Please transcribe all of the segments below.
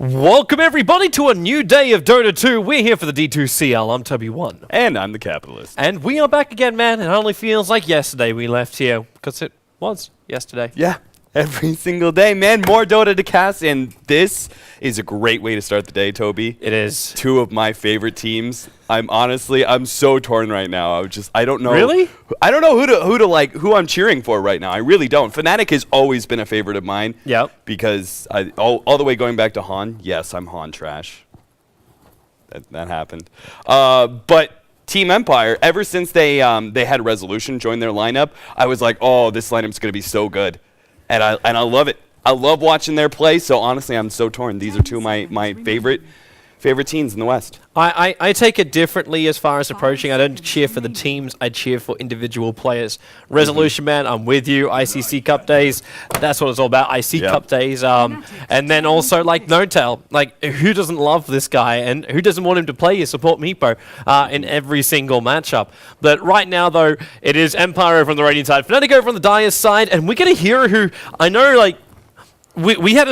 Welcome everybody to a new day of Dota 2. We're here for the D2CL. I'm Toby1. And I'm the Capitalist. And we are back again, man. It only feels like yesterday we left here, because it was yesterday. Yeah, every single day, man. More Dota to cast, and this is a great way to start the day, Toby. It is. Two of my favorite teams. I'm so torn right now. I don't know. Really? I don't know who I'm cheering for right now. I really don't. Fnatic has always been a favorite of mine. Yep. Because all the way going back to Han. Yes, I'm Han trash. That happened. But Team Empire, ever since they had Resolution join their lineup, I was like, oh, this lineup's gonna be so good, and I love it. I love watching their play. So honestly, I'm so torn. These are two of my favorite teams in the West. I take it differently as far as approaching. I don't cheer for the teams, I cheer for individual players. Resolution, man, I'm with you. ICC Cup days, that's what it's all about. IC Cup days. And then also, like, No Tell. Like, who doesn't love this guy and who doesn't want him to play your support Meepo in every single matchup? But right now, though, it is Empire over on the Radiant side, Fnatic over on the Dire's side, and we get a hero who, I know, like, we had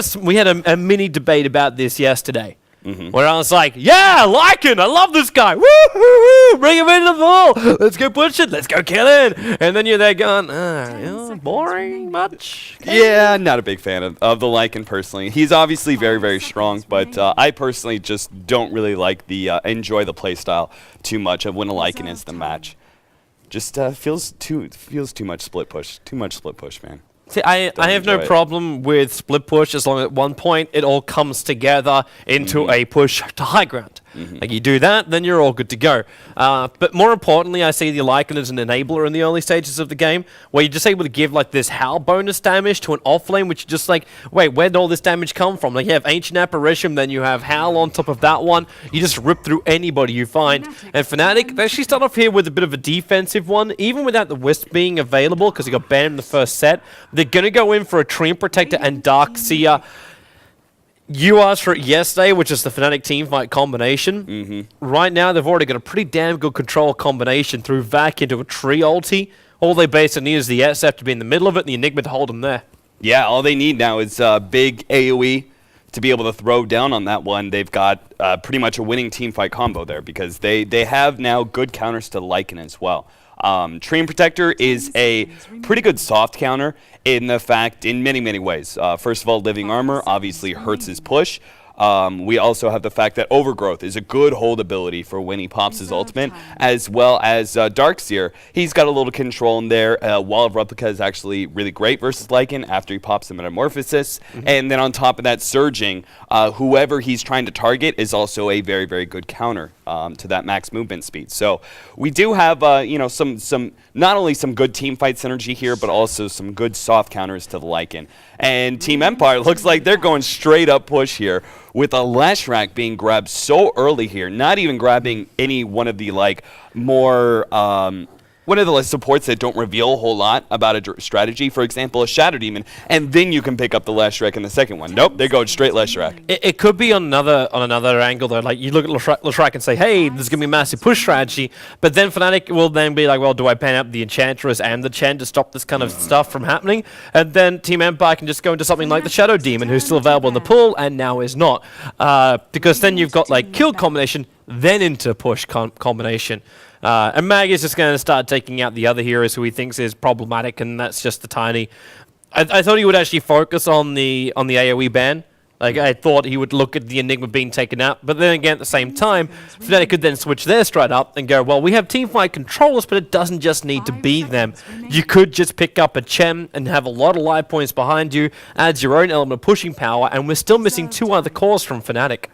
a mini debate about this yesterday. Where I was like, yeah, Lycan, I love this guy. Woo, woo, woo, bring him into the ball. Let's go push it. Let's go kill it. And then you're there going, boring much? Yeah, not a big fan of the Lycan personally. He's obviously very, very strong, but I personally just don't really like enjoy the play style too much of when a Lycan is the match. Just feels too much split push. Too much split push, man. See, I have no problem with split push as long as at one point it all comes together into a push to high ground. Like, you do that, then you're all good to go. But more importantly, I see the Lycan as an enabler in the early stages of the game, where you're just able to give like this Howl bonus damage to an offlane, which is just like, wait, where'd all this damage come from? Like, you have Ancient Apparition, then you have Howl on top of that one. You just rip through anybody you find. And Fnatic, they actually start off here with a bit of a defensive one, even without the Wisp being available, because he got banned in the first set. They're going to go in for a Treant Protector and Dark Seer. You asked for it yesterday, which is the Fnatic teamfight combination. Right now, they've already got a pretty damn good control combination through Vac into a tree ulti. All they basically need is the SF to be in the middle of it and the Enigma to hold them there. Yeah, all they need now is big AoE to be able to throw down on that one. They've got pretty much a winning teamfight combo there, because they have now good counters to Lycan as well. Treant Protector is a pretty good soft counter in many ways. First of all, Living Armor obviously hurts his push. We also have the fact that Overgrowth is a good hold ability for when he pops his ultimate, as well as Darkseer. He's got a little control in there. Wall of Replica is actually really great versus Lycan after he pops the Metamorphosis. And then on top of that, Surging, whoever he's trying to target is also a very, very good counter to that max movement speed. So we do have some not only some good team fight synergy here, but also some good soft counters to the Lycan. And Team Empire looks like they're going straight up push here, with a Leshrac being grabbed so early here, not even grabbing any one of the more one of the supports that don't reveal a whole lot about a strategy. For example, a Shadow Demon, and then you can pick up the Leshrac in the second one. Nope, they go straight Leshrac. It could be on another angle though. Like, you look at Leshrac and say, hey, there's gonna be a massive push strategy, but then Fnatic will then be like, well, do I pan up the Enchantress and the Chen to stop this kind of stuff from happening? And then Team Empire can just go into something like the Shadow Demon, who's still available in the pool and now is not, because then you've got like kill combination, then into push combination. And Mag is just going to start taking out the other heroes who he thinks is problematic, and that's just the Tiny. I thought he would actually focus on the AoE ban. Like, I thought he would look at the Enigma being taken out, but then again, at the same time, Fnatic could then switch their strat up and go, well, we have teamfight controllers, but it doesn't just need to be them. You could just pick up a Chen and have a lot of life points behind you, adds your own element of pushing power, and we're still missing two other cores from Fnatic.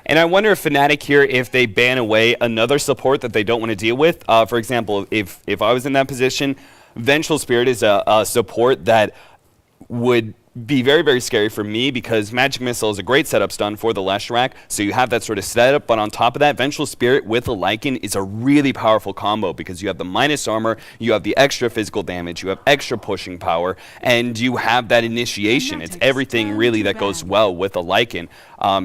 And I wonder if Fnatic here, if they ban away another support that they don't want to deal with. For example, if I was in that position, Vengeful Spirit is a support that would be very, very scary for me, because Magic Missile is a great setup stun for the Leshrac, so you have that sort of setup, but on top of that, Vengeful Spirit with a Lycan is a really powerful combo, because you have the minus armor, you have the extra physical damage, you have extra pushing power, and you have that initiation. It's everything really that goes well with a Lycan.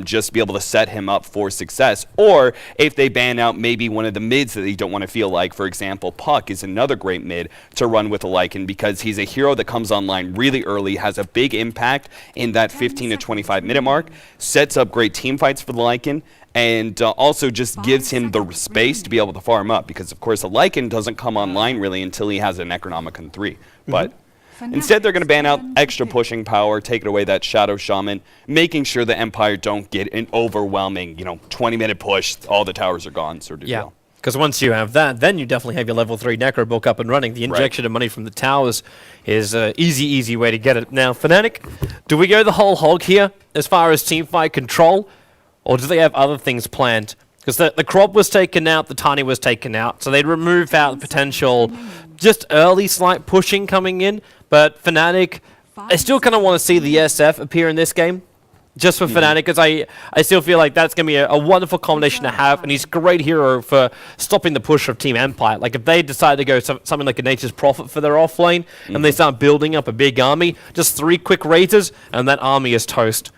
Just be able to set him up for success. Or if they ban out maybe one of the mids that you don't want to feel like, for example, Puck is another great mid to run with a Lycan, because he's a hero that comes online really early, has a big impact in that 15 to 25 minute mark, sets up great team fights for the Lycan, and also just gives him the space to be able to farm up, because of course a Lycan doesn't come online really until he has a Necronomicon 3. But instead they're going to ban out extra pushing power, take it away that Shadow Shaman, making sure the Empire don't get an overwhelming, 20-minute push, all the towers are gone sort of deal. Because once you have that, then you definitely have your level 3 Necro book up and running. The injection of money from the towers is an easy way to get it. Now, Fnatic, do we go the whole hog here as far as teamfight control? Or do they have other things planned? Because the Crop was taken out, the Tiny was taken out, so they'd remove out the potential just early slight pushing coming in. But Fnatic, I still kind of want to see the SF appear in this game, just for Fnatic, because I still feel like that's going to be a wonderful combination to have, and he's a great hero for stopping the push of Team Empire. Like, if they decide to go something like a Nature's Prophet for their offlane, and they start building up a big army, just 3 quick raiders, and that army is toast.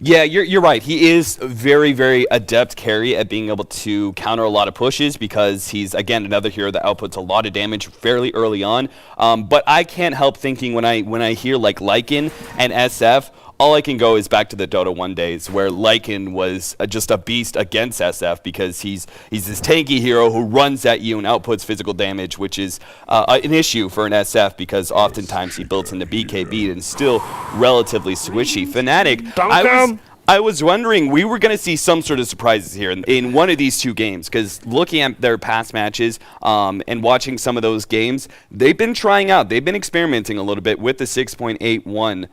Yeah, you're right. He is very, very adept carry at being able to counter a lot of pushes, because he's, again, another hero that outputs a lot of damage fairly early on. But I can't help thinking when I hear like Lycan and SF, all I can go is back to the Dota 1 days, where Lycan was just a beast against SF, because he's this tanky hero who runs at you and outputs physical damage, which is an issue for an SF, because oftentimes he builds into BKB and still relatively squishy. Fnatic, I was wondering, we were going to see some sort of surprises here in one of these 2 games, because looking at their past matches and watching some of those games, they've been trying out, they've been experimenting a little bit with the 6.81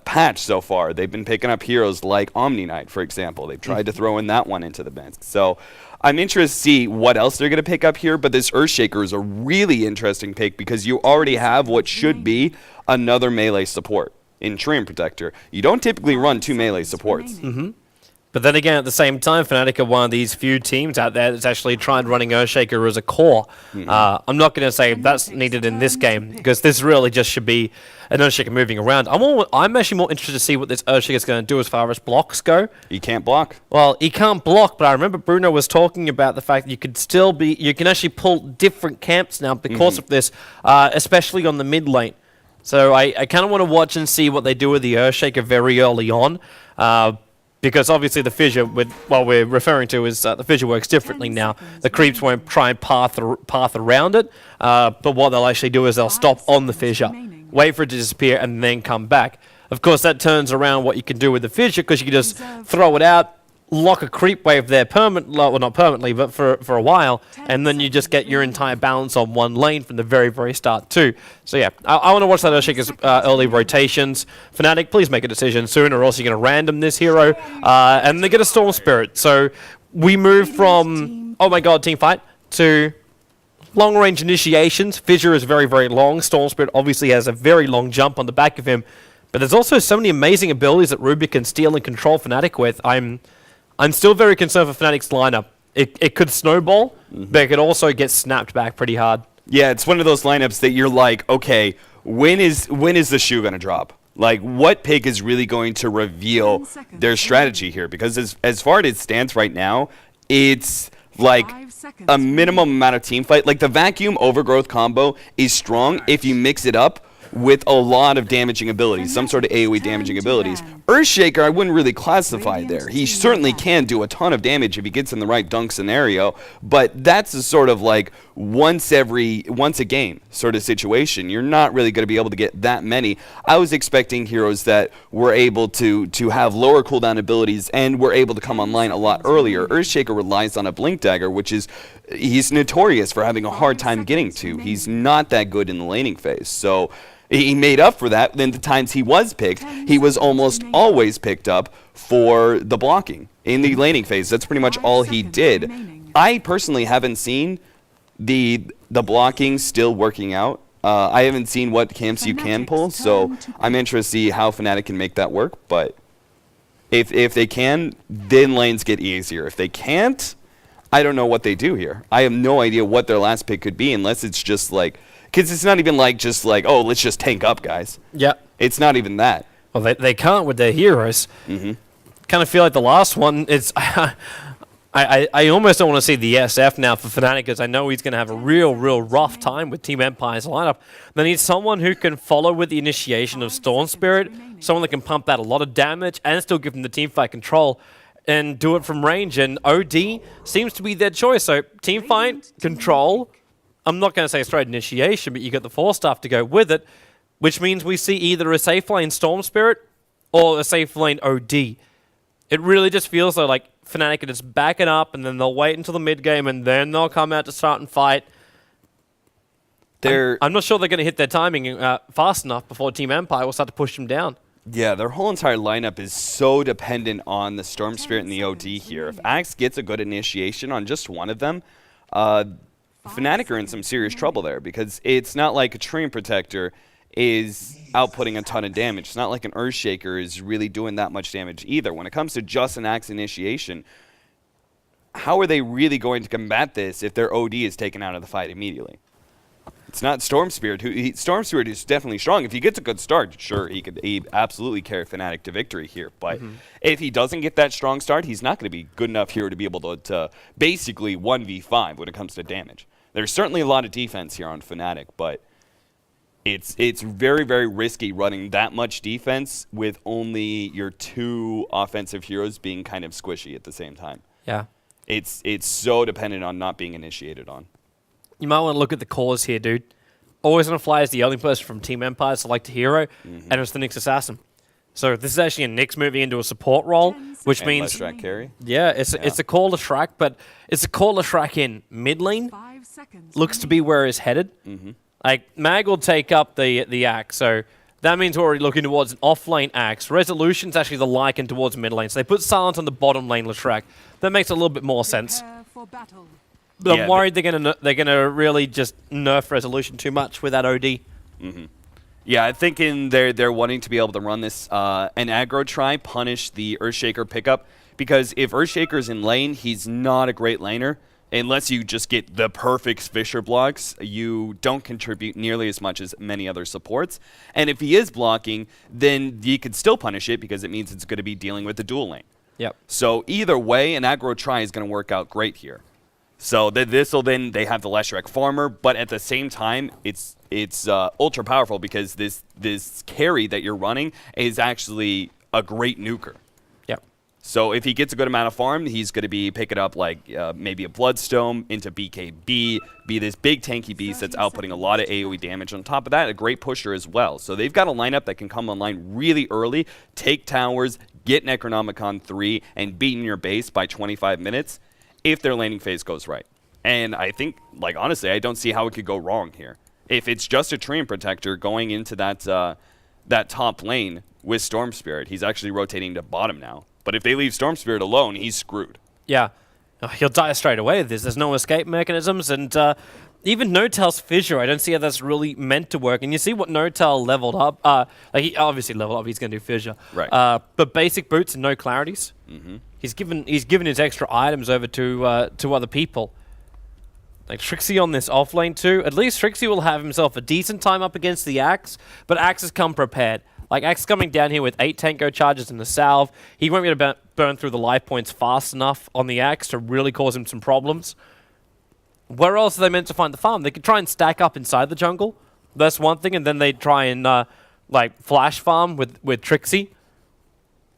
patch so far. They've been picking up heroes like Omni Knight, for example. They've tried to throw in that one into the mix. So I'm interested to see what else they're going to pick up here, but this Earthshaker is a really interesting pick, because you already have what should be another melee support in Treant Protector. You don't typically run 2 melee supports. But then again, at the same time, Fnatic are one of these few teams out there that's actually tried running Earthshaker as a core. I'm not going to say that's needed in this game, because this really just should be an Earthshaker moving around. I'm actually more interested to see what this Earthshaker is going to do as far as blocks go. He can't block. Well, he can't block, but I remember Bruno was talking about the fact that you can actually pull different camps now because of this, especially on the mid lane. So I kind of want to watch and see what they do with the Earthshaker very early on. Because obviously the fissure, we're referring to is the fissure works differently now. The creeps won't try and path around it, but what they'll actually do is they'll stop on the fissure, wait for it to disappear, and then come back. Of course, that turns around what you can do with the fissure, because you can just throw it out, lock a creep wave there well, not permanently, but for a while, and then you just get your entire balance on one lane from the very, very start too. So yeah, I want to watch that Earthshaker's early rotations. Fnatic, please make a decision soon, or else you're going to random this hero, and they get a Storm Spirit. So we move from, oh my god, team fight, to long-range initiations. Fissure is very, very long. Storm Spirit obviously has a very long jump on the back of him, but there's also so many amazing abilities that Ruby can steal and control Fnatic with. I'm still very concerned for Fnatic's lineup. It could snowball, but it could also get snapped back pretty hard. Yeah, it's one of those lineups that you're like, okay, when is the shoe going to drop? Like, what pick is really going to reveal their strategy here? Because as far as it stands right now, it's like a minimum amount of team fight. Like, the Vacuum Overgrowth combo is strong if you mix it up with a lot of damaging abilities, some sort of AoE damaging abilities. Earthshaker, I wouldn't really classify there. He certainly can do a ton of damage if he gets in the right dunk scenario, but that's a sort of like once a game sort of situation. You're not really going to be able to get that many. I was expecting heroes that were able to have lower cooldown abilities and were able to come online a lot earlier. Earthshaker relies on a Blink Dagger, which is he's notorious for having a hard time getting to. He's not that good in the laning phase, so he made up for that. Then the times he was picked, he was almost always picked up for the blocking in the laning phase. That's pretty much all he did. I personally haven't seen the blocking still working out. I haven't seen what camps you can pull, so I'm interested to see how Fnatic can make that work. But if they can, then lanes get easier. If they can't, I don't know what they do here. I have no idea what their last pick could be, unless it's just like, because it's not even like just like, oh, let's just tank up, guys. Yeah. It's not even that. Well, they can't with their heroes. Kind of feel like the last one, I almost don't want to see the SF now for Fnatic, because I know he's going to have a real rough time with Team Empire's lineup. They need someone who can follow with the initiation of Storm Spirit, someone that can pump out a lot of damage and still give them the teamfight control and do it from range. And OD seems to be their choice. So teamfight control, I'm not going to say straight initiation, but you get the 4 stuff to go with it, which means we see either a safe lane Storm Spirit or a safe lane OD. It really just feels like Fnatic are just backing up, and then they'll wait until the mid game, and then they'll come out to start and fight. I'm not sure they're going to hit their timing fast enough before Team Empire will start to push them down. Yeah, their whole entire lineup is so dependent on the Storm Spirit and the OD here. If Axe gets a good initiation on just one of them, Fnatic are in some serious trouble there, because it's not like a Treant Protector is outputting a ton of damage. It's not like an Earthshaker is really doing that much damage either. When it comes to just an Axe initiation, how are they really going to combat this if their OD is taken out of the fight immediately? It's not Storm Spirit. Storm Spirit is definitely strong. If he gets a good start, sure, he absolutely carry Fnatic to victory here. But if he doesn't get that strong start, he's not going to be good enough here to be able to basically 1v5 when it comes to damage. There's certainly a lot of defense here on Fnatic, but it's very risky running that much defense with only your 2 offensive heroes being kind of squishy at the same time. Yeah. It's so dependent on not being initiated on. You might want to look at the cause here, dude. Always on a Fly is the only person from Team Empire to select a hero, and it's the Nyx Assassin. So this is actually a Nyx moving into a support role, which And means... less Shrek carry. Yeah, it's a call to Shrek, but it's a call to Shrek in mid lane. Looks to be where he's headed. Like, Mag will take up the Axe, so that means we're already looking towards an off-lane Axe. Resolution's actually the Lycan towards mid lane, so they put Silent on the bottom lane Leshrac. That makes a little bit more sense. But I'm worried they're gonna really just nerf Resolution too much with that OD. Yeah, I think they're wanting to be able to run this an aggro try, punish the Earthshaker pickup, because if Earthshaker's in lane, he's not a great laner. Unless you just get the perfect Fisher blocks, you don't contribute nearly as much as many other supports. And if he is blocking, then you could still punish it, because it means it's going to be dealing with the dual lane. Yep. So either way, an aggro try is going to work out great here. So they have the Leshrac farmer, but at the same time, it's ultra powerful, because this carry that you're running is actually a great nuker. So if he gets a good amount of farm, he's going to be picking up like maybe a Bloodstone into BKB, be this big tanky beast that's outputting a lot of AoE damage. On top of that, a great pusher as well. So they've got a lineup that can come online really early, take towers, get Necronomicon 3, and beat in your base by 25 minutes if their laning phase goes right. And I think, like, honestly, I don't see how it could go wrong here. If it's just a Treant Protector going into that top lane with Storm Spirit, he's actually rotating to bottom now. But if they leave Storm Spirit alone, he's screwed. Yeah. He'll die straight away. There's no escape mechanisms, and even No-Tail's Fissure, I don't see how that's really meant to work. And you see what No-Tail leveled up. Like, he obviously leveled up, he's going to do Fissure. Right. But basic boots and no clarities. He's given his extra items over to other people. Like Trixie on this offlane too. At least Trixie will have himself a decent time up against the Axe, but Axe has come prepared. Like, Axe coming down here with 8 Tanko charges in the salve. He won't be able to burn through the life points fast enough on the Axe to really cause him some problems. Where else are they meant to find the farm? They could try and stack up inside the jungle. That's one thing, and then they try and, like, flash farm with Trixie.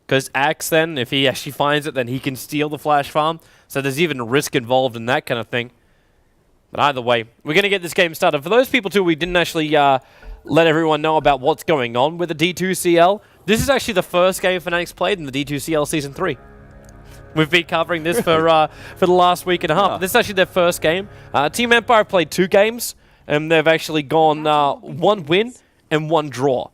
Because Axe then, if he actually finds it, then he can steal the flash farm. So there's even risk involved in that kind of thing. But either way, we're going to get this game started. For those people, too, we didn't actually let everyone know about what's going on with the D2CL. This is actually the first game Fnatic's played in the D2CL Season 3. We've been covering this for the last week and a half. Yeah. This is actually their first game. Team Empire played 2 games, and they've actually gone 1 win and 1 draw.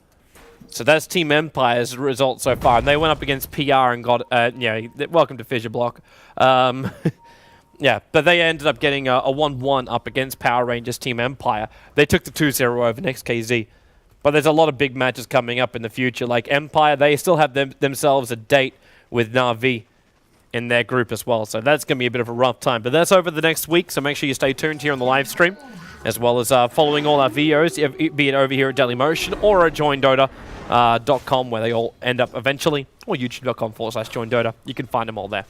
So that's Team Empire's result so far. And they went up against PR and got, welcome to Fissure Block. Yeah, but they ended up getting a 1-1 up against Power Rangers Team Empire. They took the 2-0 over next KZ. But there's a lot of big matches coming up in the future. Like Empire, they still have themselves a date with Na'Vi in their group as well. So that's going to be a bit of a rough time. But that's over the next week, so make sure you stay tuned here on the live stream, as well as following all our videos, be it over here at Dailymotion or at joindota.com, where they all end up eventually, or youtube.com/joindota. You can find them all there.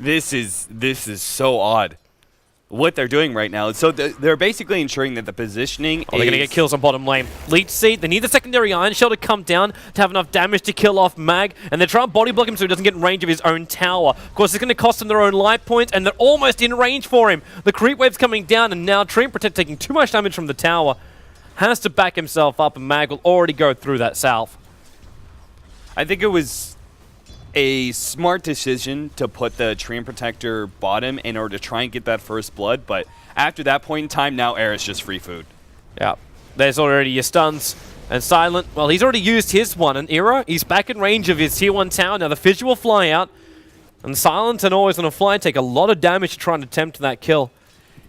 This is so odd. What they're doing right now. So they're basically ensuring that the positioning they're going to get kills on bottom lane. Leech Seed, they need the secondary Iron Shell to come down to have enough damage to kill off Mag, and they're trying to body block him so he doesn't get in range of his own tower. Of course, it's going to cost them their own life points, and they're almost in range for him. The creep wave's coming down, and now Treant Protect taking too much damage from the tower. Has to back himself up, and Mag will already go through that south. I think it was a smart decision to put the Treant Protector bottom in order to try and get that first blood, but after that point in time, now Air's just free food. Yeah, there's already your stuns. And Silent, well, he's already used his one. And Era, he's back in range of his tier 1 tower. Now the Fissure will fly out. And Silent and Always on a Fly take a lot of damage to try and attempt that kill.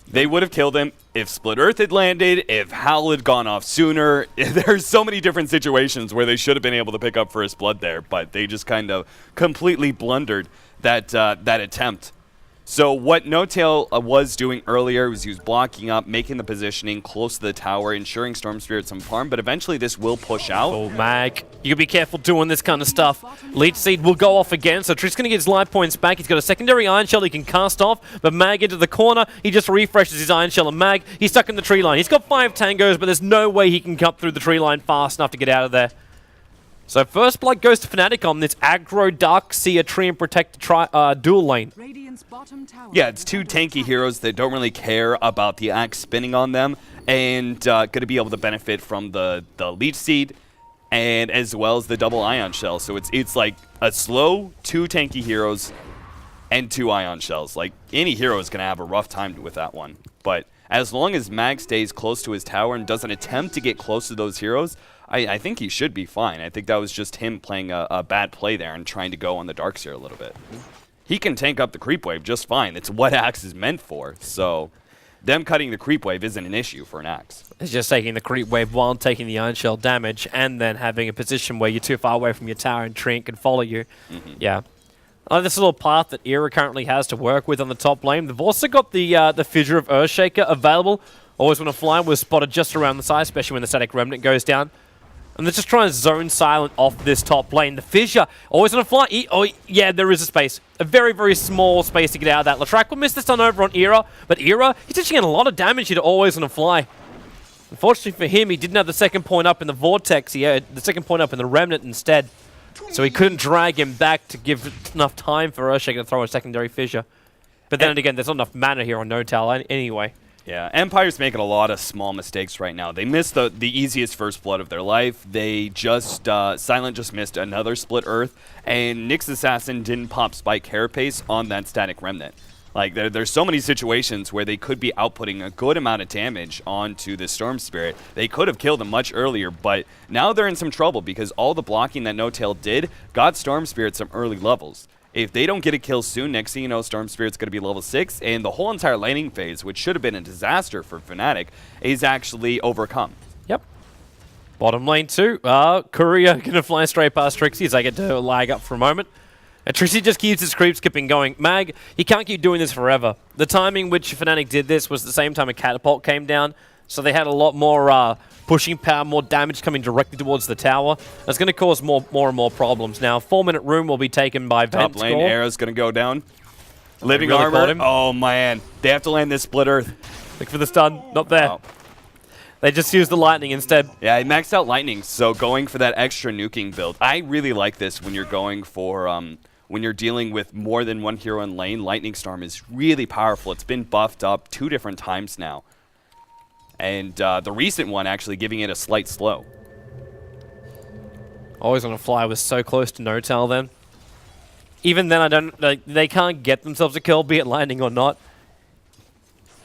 They would have killed him if Split Earth had landed, if Howl had gone off sooner. There's so many different situations where they should have been able to pick up first blood there, but they just kind of completely blundered that attempt. So what No-Tail was doing earlier was he was blocking up, making the positioning close to the tower, ensuring Storm Spirit some farm, but eventually this will push out. Oh, Mag, you gotta be careful doing this kind of stuff. Leech Seed will go off again, so Trick's gonna get his life points back. He's got a secondary Iron Shell he can cast off, but Mag into the corner, he just refreshes his Iron Shell, and Mag, he's stuck in the tree line. He's got 5 tangos, but there's no way he can cut through the tree line fast enough to get out of there. So first blood goes to Fnatic on this aggro Darkseer Treant Protect dual lane. Yeah, it's 2 tanky heroes that don't really care about the axe spinning on them, and going to be able to benefit from the Leech Seed, and as well as the double Ion Shell. So it's like a slow 2 tanky heroes and 2 Ion Shells. Like, any hero is going to have a rough time with that one. But as long as Mag stays close to his tower and doesn't attempt to get close to those heroes, I think he should be fine. I think that was just him playing a bad play there and trying to go on the Darkseer a little bit. He can tank up the creep wave just fine. It's what Axe is meant for. So them cutting the creep wave isn't an issue for an Axe. It's just taking the creep wave while taking the Iron Shell damage and then having a position where you're too far away from your tower and Treant can follow you. Yeah. This little path that Era currently has to work with on the top lane. They've also got the Fissure of Earthshaker available. Always Wanna Fly was spotted just around the side, especially when the Static Remnant goes down. And they're just trying to zone Silent off this top lane. The Fissure, Always Wanna Fly. Oh, yeah, there is a space. A very, very small space to get out of that. Latrak will miss the stun over on Era, but Era, he's actually getting a lot of damage here to Always Wanna Fly. Unfortunately for him, he didn't have the second point up in the Vortex. He had the second point up in the Remnant instead. So he couldn't drag him back to give enough time for Earthshaker to throw a secondary Fissure. But then again, there's not enough mana here on No-Tail anyway. Yeah, Empire's making a lot of small mistakes right now. They missed the easiest first blood of their life. They just, Silent just missed another Split Earth, and Nyx Assassin didn't pop Spike Carapace on that Static Remnant. Like, there's so many situations where they could be outputting a good amount of damage onto the Storm Spirit. They could have killed him much earlier, but now they're in some trouble because all the blocking that No-Tail did got Storm Spirit some early levels. If they don't get a kill soon, next thing you know, Storm Spirit's going to be level 6, and the whole entire laning phase, which should have been a disaster for Fnatic, is actually overcome. Yep. Bottom lane too. Courier going to fly straight past Trixie as I get to lag up for a moment. And Trixie just keeps his creep skipping going. Mag, he can't keep doing this forever. The timing which Fnatic did this was the same time a catapult came down, so they had a lot more pushing power, more damage coming directly towards the tower. That's going to cause more and more problems. Now, 4-minute room will be taken by Vent. Top lane, Arrow's going to go down. Living really armor. Oh, man. They have to land this Split Earth. Look for the stun. Not there. Oh. They just used the lightning instead. Yeah, I maxed out lightning, so going for that extra nuking build. I really like this when you're going for... when you're dealing with more than one hero in lane, Lightning Storm is really powerful. It's been buffed up 2 different times now. And the recent one actually giving it a slight slow. Always Wanna Fly was so close to No-Tail then. Even then, they can't get themselves a kill, be it lightning or not.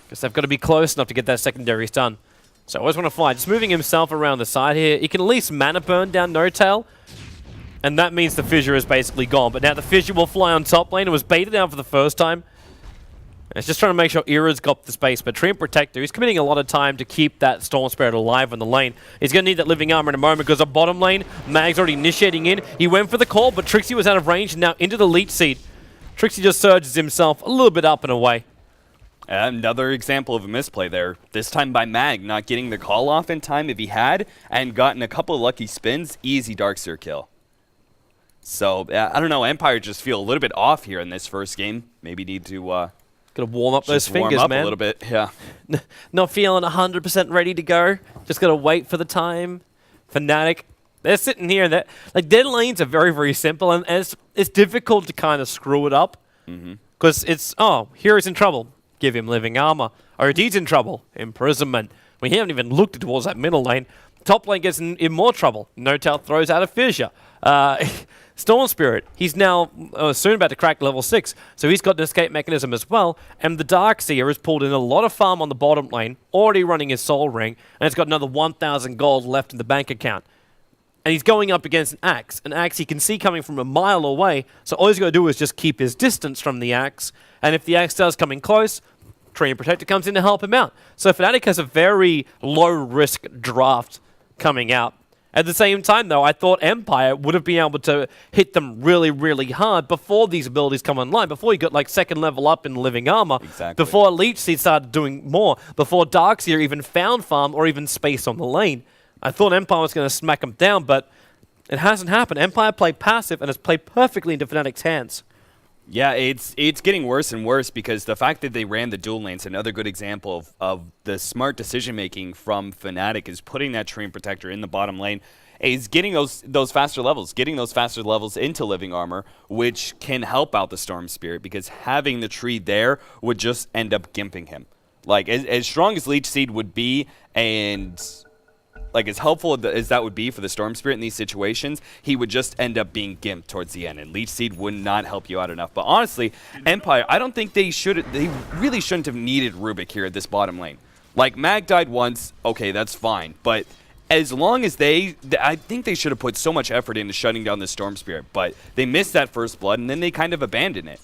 Because they've got to be close enough to get that secondary stun. So Always Wanna Fly, just moving himself around the side here. He can at least mana burn down No-Tail. And that means the Fissure is basically gone. But now the Fissure will fly on top lane. It was baited out for the first time. It's just trying to make sure Era's got the space. But Treant Protector, he's committing a lot of time to keep that Storm Spirit alive on the lane. He's going to need that living armor in a moment because on bottom lane, Mag's already initiating in. He went for the call, but Trixie was out of range. Now into the Leech Seed. Trixie just surges himself a little bit up and away. Another example of a misplay there. This time by Mag, not getting the call off in time if he had, and gotten a couple of lucky spins. Easy Darkseer kill. So, I don't know. Empire just feel a little bit off here in this first game. Maybe need to gotta warm up those fingers, warm up man. a little bit. Yeah. Not feeling 100% ready to go. Just gotta wait for the time. Fnatic, they're sitting here. That like their lanes are very, very simple, and it's difficult to kind of screw it up because it's Hero's in trouble. Give him living armor. OD's in trouble. Imprisonment. We haven't even looked towards that middle lane. Top lane gets in more trouble. No-Tail throws out a fissure. Storm Spirit, he's now soon about to crack level 6, so he's got an escape mechanism as well. And the Darkseer has pulled in a lot of farm on the bottom lane, already running his Soul Ring, and it's got another 1,000 gold left in the bank account. And he's going up against an axe he can see coming from a mile away, so all he's got to do is just keep his distance from the axe, and if the axe does come in close, Treant Protector comes in to help him out. So Fnatic has a very low-risk draft coming out. At the same time, though, I thought Empire would have been able to hit them really, really hard before these abilities come online, before you got like second level up in living armor, before Leech Seed started doing more, before Darkseer even found farm or even space on the lane. I thought Empire was going to smack them down, but it hasn't happened. Empire played passive and has played perfectly into Fnatic's hands. Yeah, it's getting worse and worse because the fact that they ran the dual lanes, another good example of the smart decision-making from Fnatic is putting that Treant Protector in the bottom lane, is getting those faster levels, into living armor, which can help out the Storm Spirit because having the tree there would just end up gimping him. Like, as strong as Leech Seed would be and like as helpful as that would be for the Storm Spirit in these situations, he would just end up being gimped towards the end, and Leech Seed would not help you out enough. But honestly, Empire, I don't think they really shouldn't have needed Rubik here at this bottom lane. Like, Mag died once, okay, that's fine, but as long as I think they should have put so much effort into shutting down the Storm Spirit, but they missed that first blood, and then they kind of abandoned it.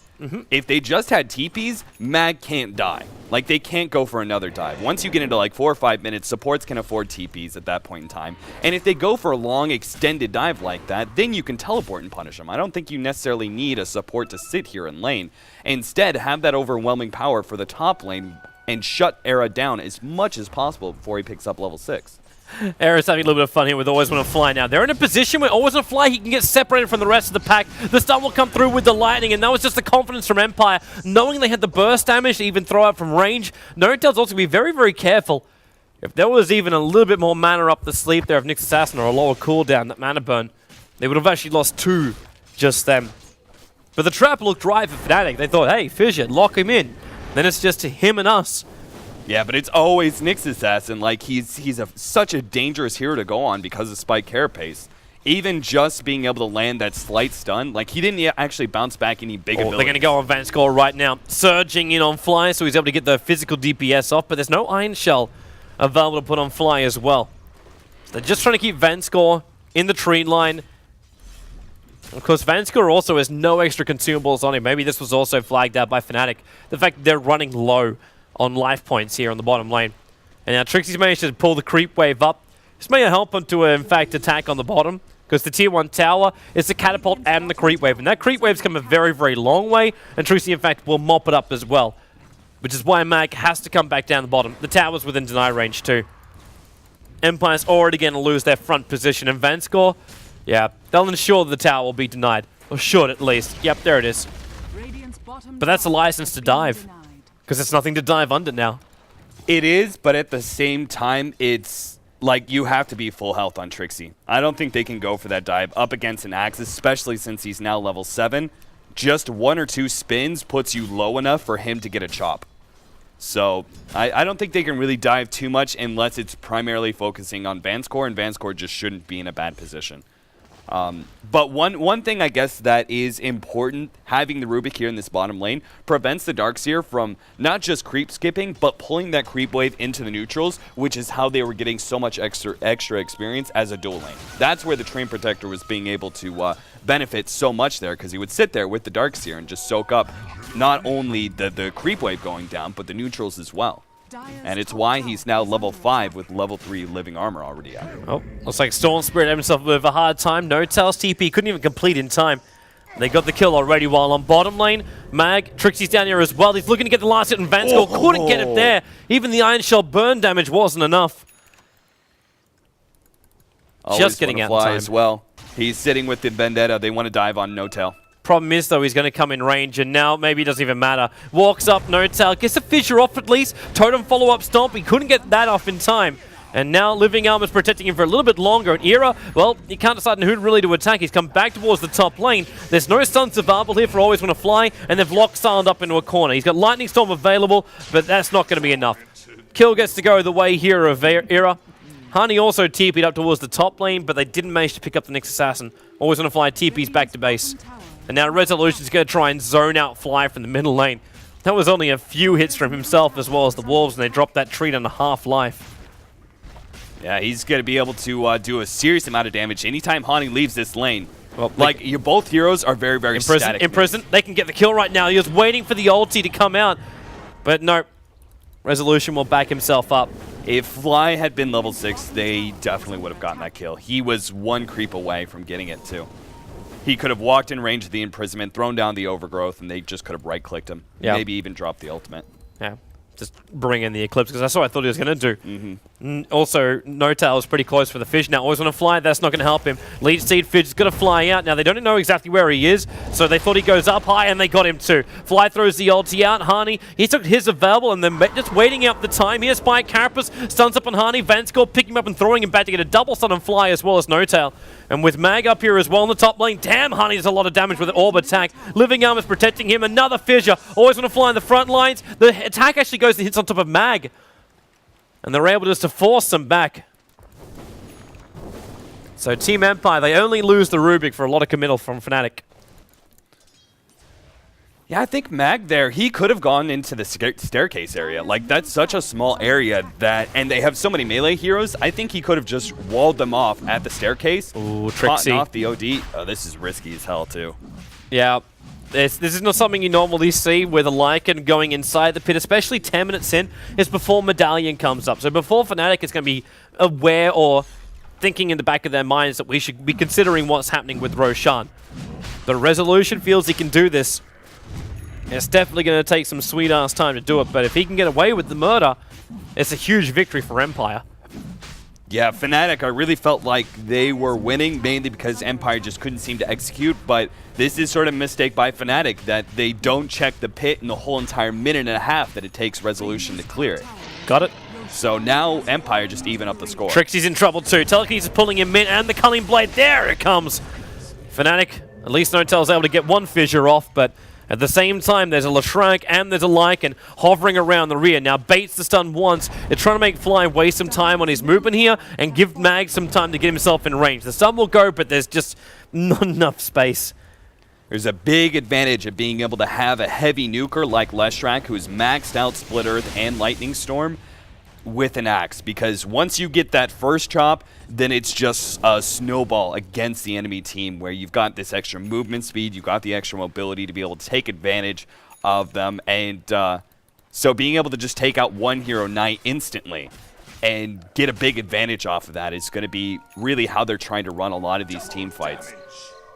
If they just had TPs, Mag can't die. Like, they can't go for another dive. Once you get into like 4 or 5 minutes, supports can afford TPs at that point in time. And if they go for a long, extended dive like that, then you can teleport and punish them. I don't think you necessarily need a support to sit here in lane. Instead, have that overwhelming power for the top lane and shut Era down as much as possible before he picks up level 6. Era's having a little bit of fun here with Always Wanna Fly now. They're in a position where Always Wanna Fly, he can get separated from the rest of the pack. The stun will come through with the lightning, and that was just the confidence from Empire, knowing they had the burst damage to even throw out from range. No-Tail's also be very, very careful. If there was even a little bit more mana up the sleeve there of Nyx Assassin or a lower cooldown, that mana burn, they would have actually lost 2 just then. But the trap looked right for Fnatic. They thought, hey, Fissure, lock him in. Then it's just him and us. Yeah, but it's always Nyx Assassin. Like, he's such a dangerous hero to go on because of Spike Carapace. Even just being able to land that slight stun, like, he didn't actually bounce back any big abilities. They're going to go on Vanscore right now. Surging in on Fly, so he's able to get the physical DPS off, but there's no Iron Shell available to put on Fly as well. So they're just trying to keep Vanscore in the tree line. Of course, Vanscore also has no extra consumables on him. Maybe this was also flagged out by Fnatic. The fact that they're running low on life points here on the bottom lane. And now Trixie's managed to pull the creep wave up. This may help him to, in fact, attack on the bottom, because the tier 1 tower is the catapult and the creep wave. And that creep wave's come a very, very long way, and Trixie, in fact, will mop it up as well. Which is why Mag has to come back down the bottom. The tower's within deny range too. Empire's already going to lose their front position, and Vanscore, yeah, they'll ensure the tower will be denied. Or should, at least. Yep, there it is. But that's a license to dive. Because it's nothing to dive under now. It is, but at the same time, it's like you have to be full health on Trixie. I don't think they can go for that dive up against an Axe, especially since he's now level 7. Just 1 or 2 spins puts you low enough for him to get a chop. So I don't think they can really dive too much unless it's primarily focusing on Vanscore, and Vanscore just shouldn't be in a bad position. But one thing I guess that is important, having the Rubik here in this bottom lane, prevents the Darkseer from not just creep skipping, but pulling that creep wave into the neutrals, which is how they were getting so much extra experience as a dual lane. That's where the Treant Protector was being able to benefit so much there, because he would sit there with the Darkseer and just soak up not only the creep wave going down, but the neutrals as well. And it's why he's now level 5 with level 3 living armor already out. Oh, looks like Storm Spirit had himself a bit of a hard time. No-Tail's TP couldn't even complete in time. They got the kill already, while on bottom lane, Mag, Trixie's down here as well. He's looking to get the last hit, and Vanscore couldn't get it there. Even the Iron Shell burn damage wasn't enough. Always just getting out in time as well. He's sitting with the Vendetta. They want to dive on No Tail. Problem is, though, he's going to come in range, and now maybe it doesn't even matter. Walks up, No Tail, gets a fissure off at least. Totem follow-up stomp. He couldn't get that off in time. And now Living Arm is protecting him for a little bit longer. And Era, well, he can't decide on who really to attack. He's come back towards the top lane. There's no stun survival here for Always Wanna Fly, and they've locked Silent up into a corner. He's got Lightning Storm available, but that's not going to be enough. Kill gets to go the way here of Era. Hani also TP'd up towards the top lane, but they didn't manage to pick up the next assassin. Always Wanna Fly TP's back to base. And now Resolution's going to try and zone out Fly from the middle lane. That was only a few hits from himself as well as the Wolves, and they dropped that treat on a half life. Yeah, he's going to be able to do a serious amount of damage anytime Hani leaves this lane. Well, like, your both heroes are very, very static. In prison, they can get the kill right now. He was waiting for the ulti to come out, but no. Resolution will back himself up. If Fly had been level 6, they definitely would have gotten that kill. He was one creep away from getting it, too. He could have walked in range of the imprisonment, thrown down the overgrowth, and they just could have right-clicked him. Yeah. Maybe even dropped the ultimate. Yeah, just bring in the Eclipse, because that's what I thought he was going to do. Also, No Tail is pretty close for the Fish now. Always Wanna Fly, that's not going to help him. Lead Seed Fish is going to fly out. Now, they don't know exactly where he is, so they thought he goes up high, and they got him too. Fly throws the ulti out. Hani, he took his available, and then just waiting out the time here. Spike Carapace stuns up on Hani. Vanscore picking him up and throwing him back to get a double stun on Fly as well as No Tail. And with Mag up here as well in the top lane, damn, Hani does a lot of damage with an orb attack. Living Arm is protecting him. Another fissure. Always Wanna Fly in the front lines. The attack actually goes and hits on top of Mag. And they're able just to force them back. So Team Empire, they only lose the Rubik for a lot of committal from Fnatic. Yeah, I think Mag there, he could have gone into the staircase area. Like, that's such a small area that, and they have so many melee heroes, I think he could have just walled them off at the staircase. Ooh, Trixie. Off the OD. Oh, this is risky as hell, too. Yeah. This is not something you normally see with a Lycan going inside the pit, especially 10 minutes in, is before Medallion comes up. So before Fnatic is going to be aware or thinking in the back of their minds that we should be considering what's happening with Roshan. But Resolution feels he can do this. It's definitely going to take some sweet-ass time to do it, but if he can get away with the murder, it's a huge victory for Empire. Yeah, Fnatic, I really felt like they were winning, mainly because Empire just couldn't seem to execute, but this is sort of a mistake by Fnatic that they don't check the pit in the whole entire minute and a half that it takes Resolution to clear it. Got it. So now Empire just even up the score. Trixie's in trouble too. Telekinesis is pulling him in, and the Culling Blade, there it comes! Fnatic, at least No Tail's able to get one fissure off, but at the same time, there's a Leshrank and there's a Lycan hovering around the rear. Now, baits the stun once. They're trying to make Fly waste some time on his movement here and give Mag some time to get himself in range. The stun will go, but there's just not enough space. There's a big advantage of being able to have a heavy nuker like Leshrank, who's maxed out Split Earth and Lightning Storm, with an axe, because once you get that first chop, then it's just a snowball against the enemy team where you've got this extra movement speed, you've got the extra mobility to be able to take advantage of them, and so being able to just take out one hero Knight instantly and get a big advantage off of that is going to be really how they're trying to run a lot of these team fights.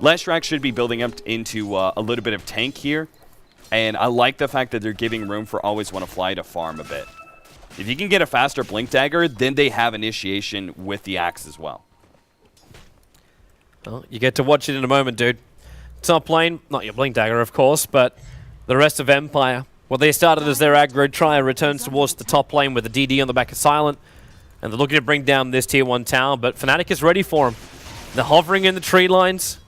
Leshrank should be building up into a little bit of tank here, and I like the fact that they're giving room for Always Wanna Fly to farm a bit. If you can get a faster Blink Dagger, then they have initiation with the axe as well. Well, you get to watch it in a moment, dude. Top lane, not your Blink Dagger, of course, but the rest of Empire. What they started as their aggro try returns towards the top lane with the DD on the back of Silent. And they're looking to bring down this tier 1 tower, but Fnatic is ready for him. They're hovering in the tree lines.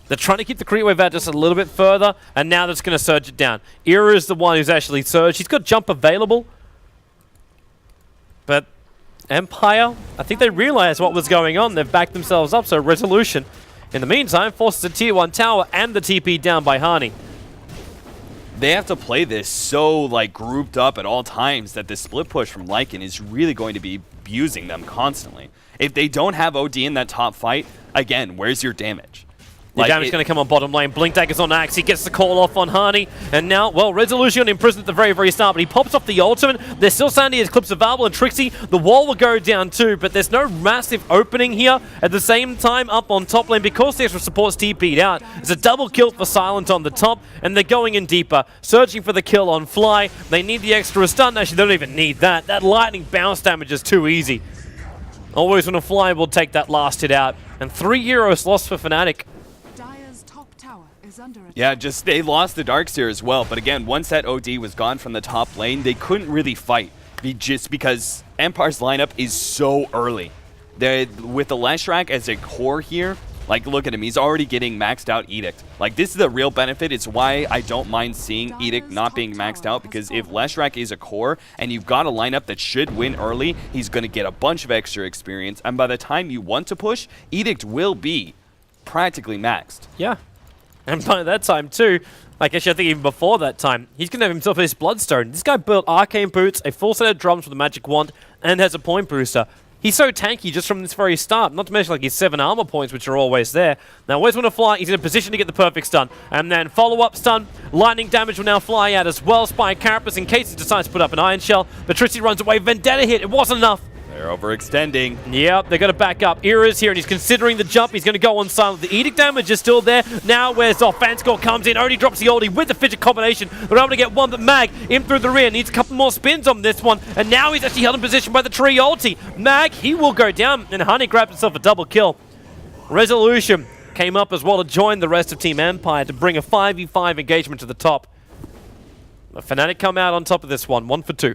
They're trying to keep the creep wave out just a little bit further, and now that's going to surge it down. Era is the one who's actually surged. He's got jump available. But Empire, I think they realized what was going on. They've backed themselves up, so Resolution, in the meantime, forces a tier 1 tower and the TP down by Hani. They have to play this so like grouped up at all times that the split push from Lycan is really going to be abusing them constantly. If they don't have OD in that top fight, again, where's your damage? The damage is going to come on bottom lane. Blink Dagger's on Axe. He gets the call off on Hani. And now, well, Resolution imprisoned at the very, very start, but he pops off the ultimate. There's still Sandy as Clips available, and Trixie, the wall will go down too, but there's no massive opening here. At the same time, up on top lane, because the extra support's TP'd out, it's a double kill for Silent on the top, and they're going in deeper, searching for the kill on Fly. They need the extra stun. Actually, they don't even need that. That lightning bounce damage is too easy. Always Wanna Fly will take that last hit out. And 3 heroes lost for Fnatic. Dire's top tower is under attack. Yeah, just they lost the Darkseer as well. But again, once that OD was gone from the top lane, they couldn't really fight just because Empire's lineup is so early. With the Leshrac as a core here, like, look at him. He's already getting maxed out Edict. Like, this is the real benefit. It's why I don't mind seeing Edict not being maxed out, because if Leshrac is a core and you've got a lineup that should win early, he's going to get a bunch of extra experience. And by the time you want to push, Edict will be practically maxed. Yeah. And by that time, too, like, actually, I think even before that time, he's going to have himself his Bloodstone. This guy built Arcane Boots, a full set of drums with a magic wand, and has a point booster. He's so tanky just from this very start, not to mention like his 7 armor points, which are always there. Now, always want to fly, he's in a position to get the perfect stun. And then follow-up stun, lightning damage will now fly out as well. Spy Carapace in case he decides to put up an Iron Shell. But Trixie runs away, Vendetta hit, it wasn't enough. They're overextending. Yep, they're going to back up. Era's here, and he's considering the jump. He's going to go on silent. The Edict damage is still there. Now where's off? Fanscore comes in, only drops the oldie with the Fidget combination. They're able to get one, but Mag in through the rear. Needs a couple more spins on this one, and now he's actually held in position by the tree ulti. Mag, he will go down, and Honey grabbed himself a double kill. Resolution came up as well to join the rest of Team Empire to bring a 5v5 engagement to the top. The Fnatic come out on top of this one, 1 for 2.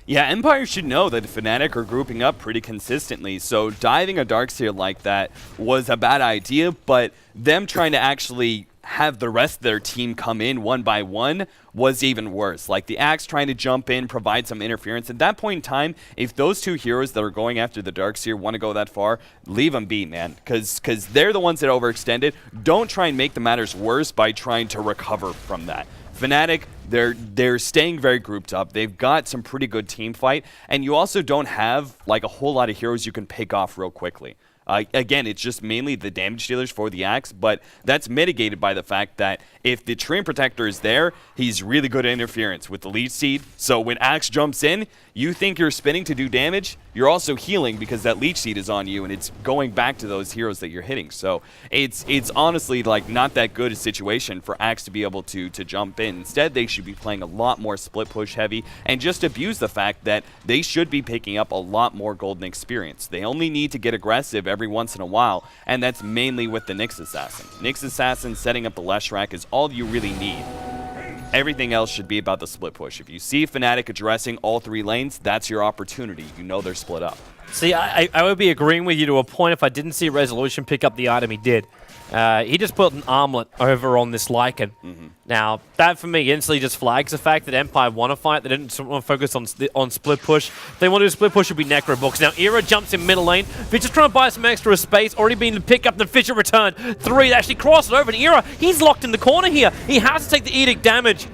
Yeah, Empire should know that Fnatic are grouping up pretty consistently, so diving a Darkseer like that was a bad idea, but them trying to actually have the rest of their team come in one by one was even worse. Like, the Axe trying to jump in, provide some interference. At that point in time, if those two heroes that are going after the Darkseer want to go that far, leave them be, man, because they're the ones that overextended. Don't try and make the matters worse by trying to recover from that. Fnatic, they're staying very grouped up. They've got some pretty good team fight, and you also don't have like a whole lot of heroes you can pick off real quickly. Again, it's just mainly the damage dealers for the Axe, but that's mitigated by the fact that if the Treant Protector is there, he's really good at interference with the Leech Seed. So when Axe jumps in, you think you're spinning to do damage, you're also healing because that Leech Seed is on you, and it's going back to those heroes that you're hitting. So it's honestly like not that good a situation for Axe to be able to jump in. Instead, they should be playing a lot more split push heavy and just abuse the fact that they should be picking up a lot more golden experience. They only need to get aggressive every once in a while, and that's mainly with the Nyx Assassin. Nyx Assassin setting up the Leshrac is all you really need. Everything else should be about the split push. If you see Fnatic addressing all 3 lanes, that's your opportunity. You know they're split up. See, I would be agreeing with you to a point if I didn't see Resolution pick up the item he did. He just put an armlet over on this Lycan. Now, that for me instantly just flags the fact that Empire want to fight. They didn't want to focus on split push. If they want to do split push, it would be Necro Books. Now, Era jumps in middle lane. Fisher's trying to buy some extra space. Already been to pick up the Fisher return. 3 actually crossed it over. And Era, he's locked in the corner here. He has to take the Edict damage.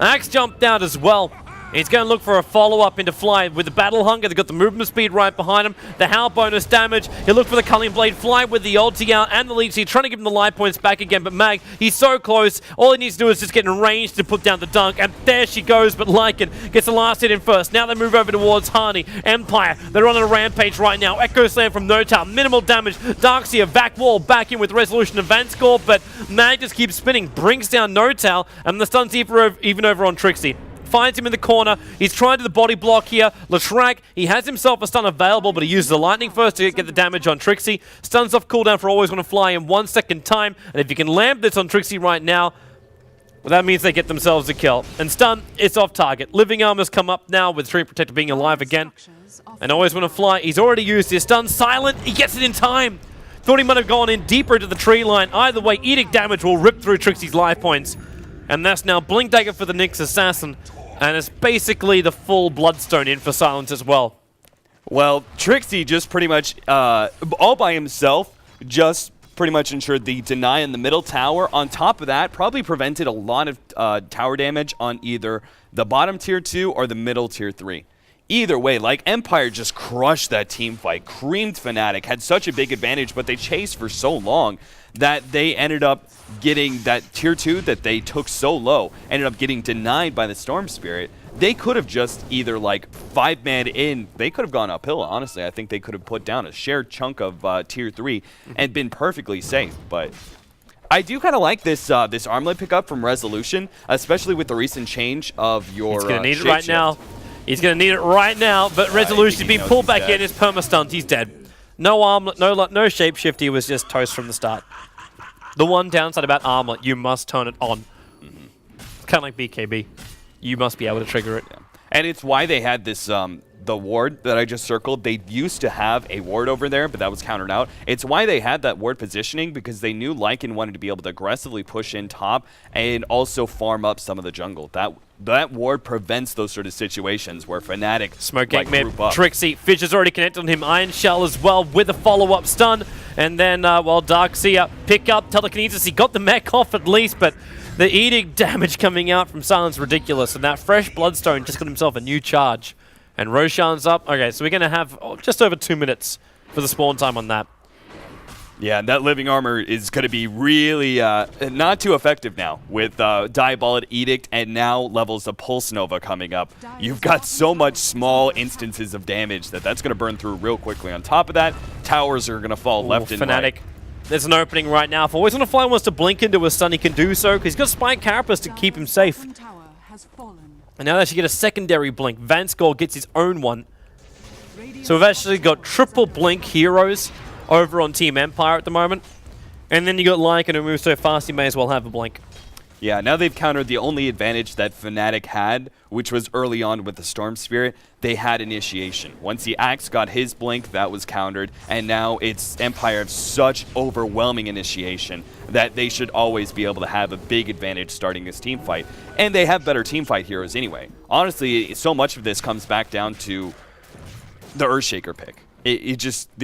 Axe jumped out as well. He's going to look for a follow-up into Fly with the Battle Hunger. They've got the movement speed right behind him. The Howl bonus damage. He'll look for the Culling Blade. Fly with the ulti out and the Leech Seed, trying to give him the life points back again. But Mag, he's so close. All he needs to do is just get in range to put down the dunk. And there she goes. But Lycan gets the last hit in first. Now they move over towards Harney. Empire, they're on a rampage right now. Echo Slam from Notal. Minimal damage. Darkseer, back wall, back in with Resolution and Vanscore. But Mag just keeps spinning. Brings down Notal. And the stun's even over on Trixie. Finds him in the corner. He's trying to the body block here. Leshrac, he has himself a stun available, but he uses the lightning first to get the damage on Trixie. Stuns off cooldown for always going to fly in 1 second time. And if you can lamp this on Trixie right now, well, that means they get themselves a kill. And stun, it's off target. Living Armor's come up now with Treant Protector being alive again. And always want to fly. He's already used his stun. Silent, he gets it in time. Thought he might have gone in deeper into the tree line. Either way, Edict damage will rip through Trixie's life points. And that's now Blink Dagger for the Nyx Assassin. And it's basically the full Bloodstone in for Silence as well. Well, Trixie just pretty much, all by himself, just pretty much ensured the deny in the middle tower. On top of that, probably prevented a lot of tower damage on either the bottom tier 2 or the middle tier 3. Either way, like, Empire just crushed that team fight, creamed Fnatic, had such a big advantage, but they chased for so long that they ended up getting that tier 2 that they took so low, ended up getting denied by the Storm Spirit. They could have just either, like, 5-man in, they could have gone uphill, honestly. I think they could have put down a shared chunk of tier 3 and been perfectly safe, but I do kind of like this this armlet pickup from Resolution, especially with the recent change of your He's going to need it right now. He's going to need it right now, but Resolution's being pulled back in. His perma-stunned. He's dead. No armlet, no shapeshift. He was just toast from the start. The one downside about armlet, you must turn it on. Kind of like BKB. You must be able to trigger it. Yeah. And it's why they had this, the ward that I just circled. They used to have a ward over there, but that was countered out. It's why they had that ward positioning, because they knew Lycan wanted to be able to aggressively push in top and also farm up some of the jungle. That ward prevents those sort of situations where Fnatic Smoke like, mid, group up. Trixie, Fisher's already connected on him, Iron Shell as well with a follow-up stun. And then, while Darkseer pick up telekinesis, he got the mech off at least, but the Edict damage coming out from Silence ridiculous, and that fresh Bloodstone just got himself a new charge. And Roshan's up. Okay, so we're going to have just over 2 minutes for the spawn time on that. Yeah, that living armor is going to be really not too effective now with Diabolic Edict and now levels of Pulse Nova coming up. You've got so much small instances of damage that's going to burn through real quickly. On top of that, towers are going to fall left and Fnatic. right. There's an opening right now. If Always On a Fly wants to blink into a stun, he can do so, because he's got Spike Carapace to keep him safe. And now they should get a secondary blink. Vanskor gets his own one. So we've actually got triple blink heroes over on Team Empire at the moment. And then you got Lycan who moves so fast he may as well have a blink. Yeah, now they've countered the only advantage that Fnatic had, which was early on with the Storm Spirit. They had initiation. Once the Axe got his blink, that was countered, and now it's Empire have such overwhelming initiation that they should always be able to have a big advantage starting this team fight. And they have better team fight heroes anyway. Honestly, so much of this comes back down to the Earthshaker pick. The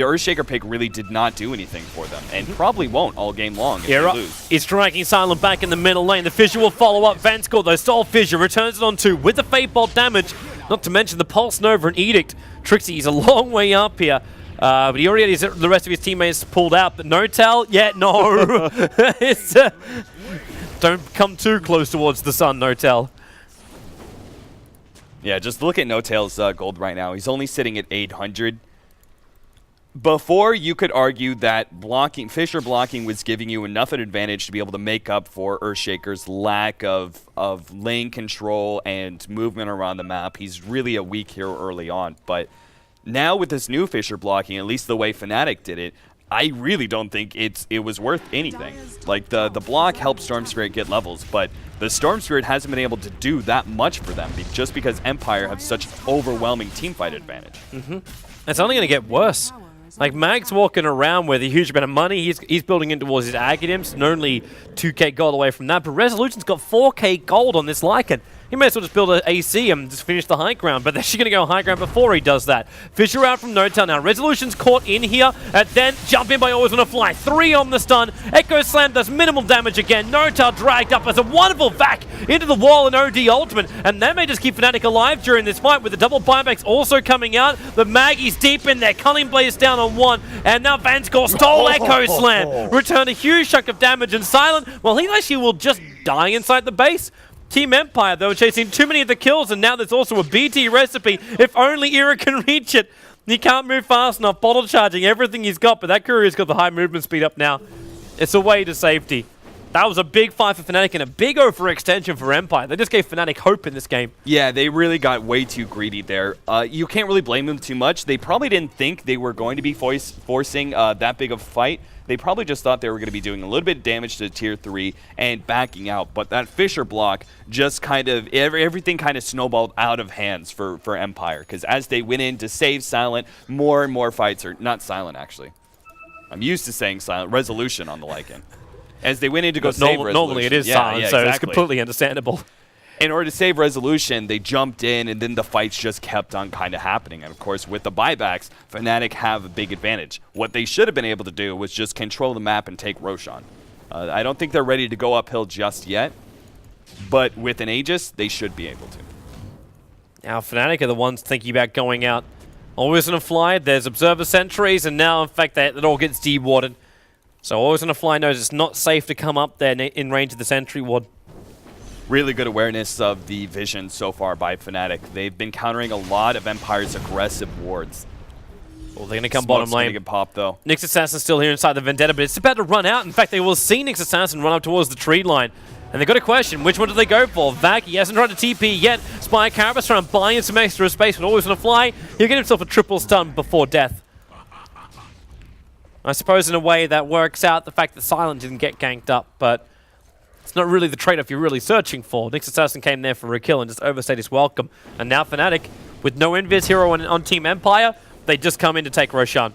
Earthshaker pick really did not do anything for them, and probably won't all game long if they lose. He's striking Silent back in the middle lane. The Fissure will follow up. Vanskor, though, Soul Fissure returns it on 2 with the Fate Bolt damage. Not to mention the Pulse Nova and Edict. Trixie is a long way up here. But he already has the rest of his teammates pulled out. But Notel, yeah, no. Don't come too close towards the sun, Notel. Yeah, just look at Notel's gold right now. He's only sitting at 800. Before, you could argue that Fissure blocking was giving you enough an advantage to be able to make up for Earthshaker's lack of lane control and movement around the map. He's really a weak hero early on, but now with this new Fissure blocking, at least the way Fnatic did it, I really don't think it was worth anything. Like, the block helped Storm Spirit get levels, but the Storm Spirit hasn't been able to do that much for them just because Empire have such overwhelming teamfight advantage. It's only going to get worse. Like, Mag's walking around with a huge amount of money. He's building in towards his Aghanim's, and only 2k gold away from that. But Resolution's got 4k gold on this Lycan. He may as well just build an AC and just finish the high ground, but they're actually going to go high ground before he does that. Fissure out from Notel now. Resolution's caught in here, and then jump in by Always On a Fly. 3 on the stun. Echo Slam does minimal damage again. Notel dragged up as a wonderful vac into the wall and OD ultimate, and that may just keep Fnatic alive during this fight with the double buybacks also coming out. The Maggie's deep in there. Cunning Blaze down on 1, and now Vanskor stole Echo Slam. Returned a huge chunk of damage, and Silent, well, he actually will just die inside the base. Team Empire, though, chasing too many of the kills, and now there's also a BT recipe. If only Era can reach it. He can't move fast enough, bottle charging everything he's got, but that courier's got the high movement speed up now. It's a way to safety. That was a big fight for Fnatic and a big overextension for Empire. They just gave Fnatic hope in this game. Yeah, they really got way too greedy there. You can't really blame them too much. They probably didn't think they were going to be forcing that big of a fight. They probably just thought they were going to be doing a little bit of damage to tier 3 and backing out. But that Fissure block just kind of, everything kind of snowballed out of hands for Empire. Because as they went in to save Silent, more and more fights are, not Silent actually. I'm used to saying Silent, Resolution on the Lycan. As they went in to go save Resolution. Normally it is Silent, so exactly. It's completely understandable. In order to save Resolution, they jumped in, and then the fights just kept on kind of happening. And, of course, with the buybacks, Fnatic have a big advantage. What they should have been able to do was just control the map and take Roshan. I don't think they're ready to go uphill just yet, but with an Aegis, they should be able to. Now, Fnatic are the ones thinking about going out. Always On a Fly, there's Observer Sentries, and now, in fact, it all gets dewarded. So Always On a Fly knows it's not safe to come up there in range of the Sentry Ward. Really good awareness of the vision so far by Fnatic. They've been countering a lot of Empire's aggressive wards. Well, they're going to come bottom lane. Get popped, though. Nyx Assassin's still here inside the Vendetta, but it's about to run out. In fact, they will see Nyx Assassin run up towards the tree line. And they've got a question. Which one do they go for? Vac, he hasn't tried to TP yet. Spike Carapace trying to buy in some extra space, but Always On a Fly. He'll get himself a triple stun before death. I suppose in a way that works out the fact that Silent didn't get ganked up, but it's not really the trade-off you're really searching for. Nyx Assassin came there for a kill and just overstayed his welcome. And now Fnatic, with no Invis hero on Team Empire, they just come in to take Roshan.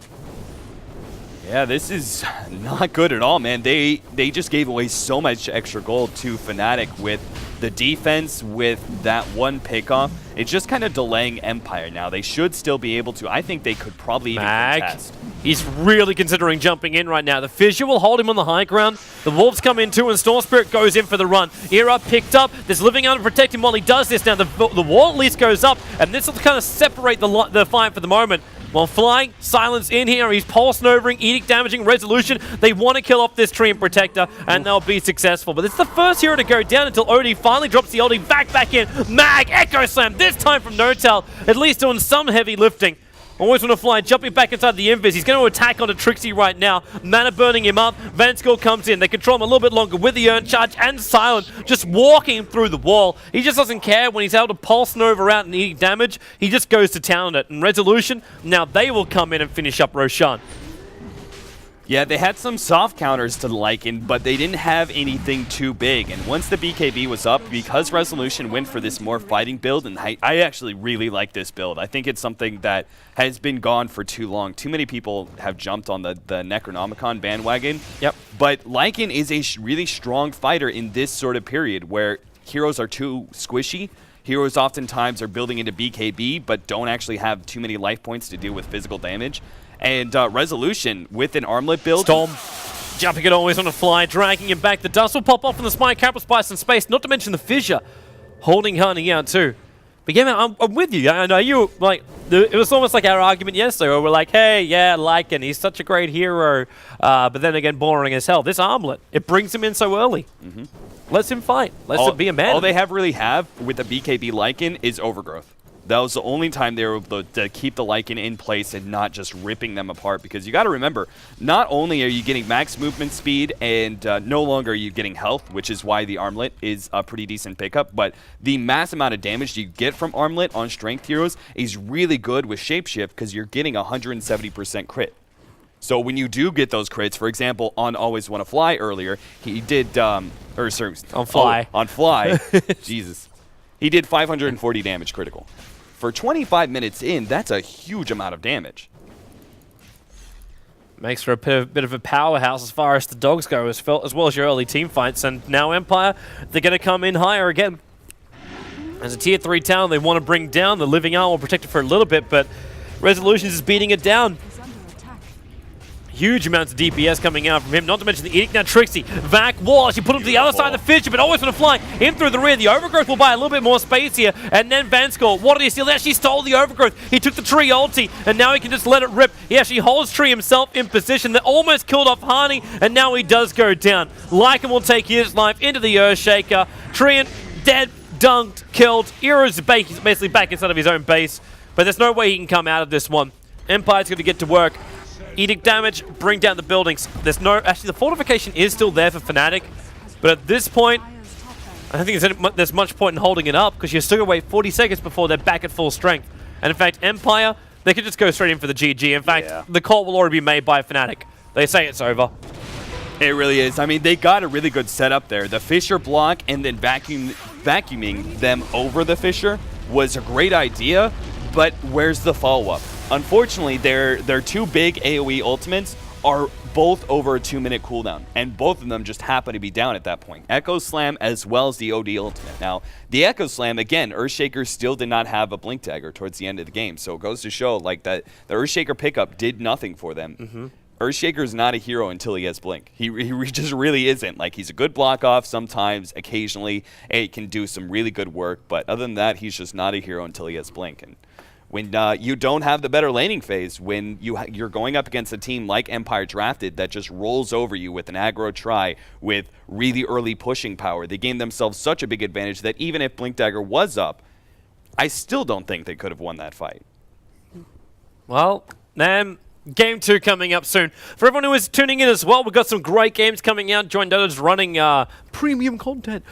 Yeah, this is not good at all, man. They just gave away so much extra gold to Fnatic with the defense, with that one pickoff. It's just kind of delaying Empire now. They should still be able to. I think they could probably even contest. He's really considering jumping in right now. The Fissure will hold him on the high ground. The Wolves come in too, and Storm Spirit goes in for the run. Era picked up. There's Living Out to protect him while he does this. Now the wall at least goes up, and this will kind of separate the fight for the moment. While flying, Silence in here, he's pulse novering, edict damaging, resolution. They want to kill off this tree and protector, and they'll be successful. But it's the first hero to go down until OD finally drops the ulti back in. Mag, Echo Slam, this time from Notel, at least doing some heavy lifting. Always want to fly, jumping back inside the Invis. He's going to attack onto Trixie right now. Mana burning him up. Vanskull comes in. They control him a little bit longer with the Urn Charge and Silent just walking through the wall. He just doesn't care when he's able to pulse Nova out and eat damage. He just goes to town on it. And Resolution, now they will come in and finish up Roshan. Yeah, they had some soft counters to the Lycan, but they didn't have anything too big. And once the BKB was up, because Resolution went for this more fighting build, and I actually really like this build. I think it's something that has been gone for too long. Too many people have jumped on the Necronomicon bandwagon. Yep. But Lycan is a really strong fighter in this sort of period where heroes are too squishy. Heroes oftentimes are building into BKB, but don't actually have too many life points to deal with physical damage. And Resolution with an armlet build. Storm jumping it always on a fly, dragging him back. The dust will pop off from the spine, Capital Spice some space, not to mention the Fissure holding Honey out too. But yeah, man, I'm with you. I know you, like, it was almost like our argument yesterday where we're like, hey, yeah, Lycan, he's such a great hero. But then again, boring as hell. This armlet, it brings him in so early. Lets him fight. Lets him be a man. All they really have with the BKB Lycan is overgrowth. That was the only time they were able to keep the Lycan in place and not just ripping them apart. Because you got to remember, not only are you getting max movement speed and no longer are you getting health, which is why the armlet is a pretty decent pickup, but the mass amount of damage you get from armlet on strength heroes is really good with shapeshift because you're getting 170% crit. So when you do get those crits, for example, on Always Wanna Fly earlier, he did, on Fly. On Fly, Jesus. He did 540 damage critical. For 25 minutes in, that's a huge amount of damage. Makes for a bit of a powerhouse as far as the dogs go, as well as your early team fights. And now Empire, they're going to come in higher again. As a tier 3 town, they want to bring down the Living Arm, will protect it for a little bit, but Resolutions is beating it down. Huge amounts of DPS coming out from him, not to mention the Edict. Now Trixie, Vac Wall, she put him to the other side of the Fissure, but always going to fly in through the rear. The Overgrowth will buy a little bit more space here, and then Vanskull, what did he steal? He actually stole the Overgrowth. He took the tree ulti, and now he can just let it rip. He actually holds tree himself in position. That almost killed off Hani, and now he does go down. Lycan will take his life into the Earthshaker. Treant, dead, dunked, killed. Hero's basically back inside of his own base, but there's no way he can come out of this one. Empire's going to get to work. Edict damage, bring down the buildings. There's no... Actually, the fortification is still there for Fnatic, but at this point, I don't think there's much point in holding it up because you're still going to wait 40 seconds before they're back at full strength. And in fact, Empire, they could just go straight in for the GG. In fact, the call will already be made by Fnatic. They say it's over. It really is. I mean, they got a really good setup there. The Fissure block and then vacuuming them over the Fissure was a great idea, but where's the follow-up? Unfortunately, their two big AoE ultimates are both over a 2-minute cooldown, and both of them just happen to be down at that point. Echo Slam as well as the OD ultimate. Now, the Echo Slam, again, Earthshaker still did not have a Blink Dagger towards the end of the game, so it goes to show like that the Earthshaker pickup did nothing for them. Earthshaker is not a hero until he has Blink. He just really isn't. Like, he's a good block off sometimes, occasionally, and he can do some really good work, but other than that, he's just not a hero until he has Blink. And when you don't have the better laning phase, when you're going up against a team like Empire Drafted that just rolls over you with an aggro try with really early pushing power, they gained themselves such a big advantage that even if Blink Dagger was up, I still don't think they could have won that fight. Well, then... Game 2 coming up soon. For everyone who is tuning in as well, we've got some great games coming out. Join Dota's running premium content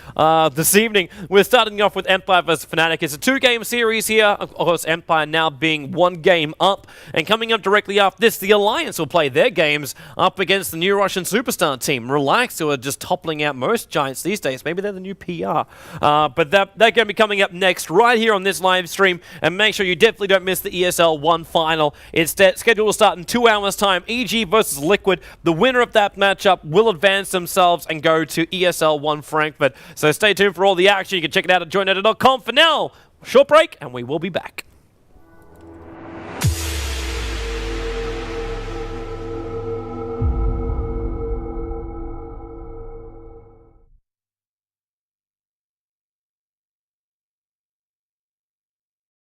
this evening. We're starting off with Empire vs Fnatic. It's a 2-game series here. Of course, Empire now being 1 game up. And coming up directly after this, the Alliance will play their games up against the new Russian superstar team, Relax, who are just toppling out most Giants these days. Maybe they're the new PR. But they're going to be coming up next right here on this live stream. And make sure you definitely don't miss the ESL 1 final. It's scheduled to start in 2 hours' time. EG versus Liquid. The winner of that matchup will advance themselves and go to ESL 1 Frankfurt. So stay tuned for all the action. You can check it out at joindota.com. For now, short break, and we will be back.